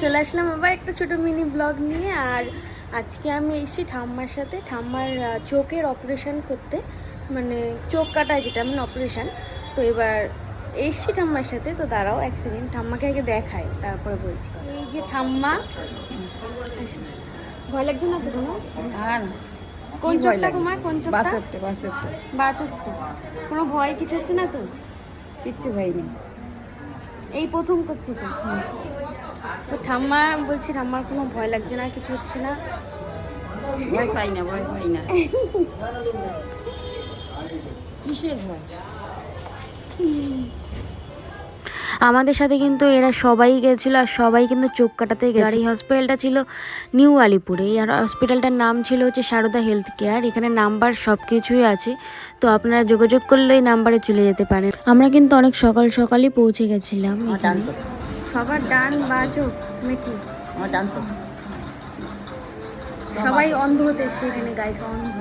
চলে আসলাম আবার একটা ছোট মিনি ব্লগ নিয়ে। আর আজকে আমি এসেছি ঠাম্মার সাথে, ঠাম্মার চোখের অপারেশন করতে, মানে চোখ কাটায় যেটা মানে অপারেশন। তো এবার এসেছি ঠাম্মার সাথে। তো দাঁড়াও এক সেকেন্ড, ঠাম্মাকে আগে দেখাই তারপরে বলছি। এই যে ঠাম্মা, ভয় লাগছে না তো কোনো? আর কোন চোখটা তোমার? কোন চোখটা? বা চোখটা কোনো ভয় কিছু হচ্ছে না তো? কিচ্ছু ভয় নেই। এই প্রথম করছি তো। তো ঠাম্মা বলছি ঠাম্মার কোনো ভয় লাগছে না, কিছু হচ্ছে না? ভয় পাই না, ভয় পাই না। কিসের ভয়? আমাদের সাথে কিন্তু এরা সবাই গেছিলো, আর সবাই কিন্তু চোখ কাটাতে গেছে। এই হসপিটালটা ছিল নিউ আলিপুরে। আর হসপিটালটার নাম ছিল হচ্ছে সারদা হেলথ কেয়ার। এখানে নাম্বার সব কিছুই আছে, তো আপনারা যোগাযোগ করলে এই নাম্বারে চলে যেতে পারেন। আমরা কিন্তু অনেক সকাল সকালই পৌঁছে গেছিলাম। সবার ডান বা চোখ নাকি? আমার জানতো সবাই অন্ধ হতে এসে এখানে, গাইস অন্ধ।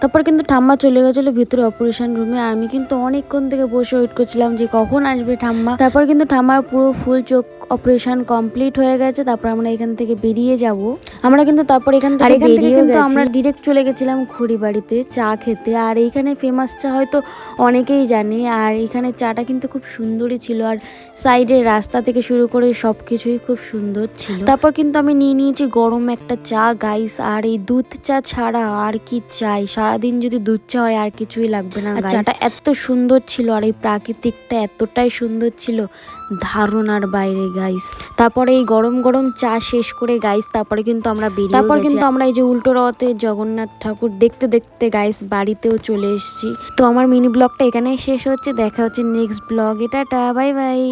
তারপর কিন্তু ঠাম্মা চলে গেছিলো ভিতরে অপারেশন রুমে। আমি কিন্তু অনেকক্ষণ থেকে বসে ওয়েট করছিলাম যে কখন আসবে ঠাম্মা। তারপর কিন্তু ঠাম্মার পুরো ফুল চোখ অপারেশন কমপ্লিট হয়ে গেছে। তারপর আমরা এখান থেকে বেরিয়ে যাব। আমরা কিন্তু তারপর এখান থেকে কিন্তু আমরা ডিরেক্ট চলে গেছিলাম খড়িবাড়িতে চা খেতে। আর এইখানে ফেমাস চা হয়তো অনেকেই জানে, আর এখানে চাটা কিন্তু খুব সুন্দরই ছিল। আর সাইডের রাস্তা থেকে শুরু করে সব কিছুই খুব সুন্দর ছিল। তারপর কিন্তু আমি নিয়ে নিয়েছি গরম একটা চা গাইস। আর এই দুধ চা ছাড়া আর কি চাই, সারাদিন যদি দুধ চা হয় আর কিছুই লাগবে না। চাটা এত সুন্দর ছিল, আর এই প্রাকৃতিকটা এতটাই সুন্দর ছিল, ধারণার বাইরে গাইস। তারপরে এই গরম গরম চা শেষ করে গাইস তারপরে কিন্তু আমরা বেরিয়ে তারপর কিন্তু আমরা এই যে উল্টো রথে জগন্নাথ ঠাকুর দেখতে দেখতে গাইস বাড়িতেও চলে এসেছি। তো আমার মিনি ব্লগটা এখানেই শেষ হচ্ছে। দেখা হচ্ছে নেক্সট ব্লগে। Tata, bye bye.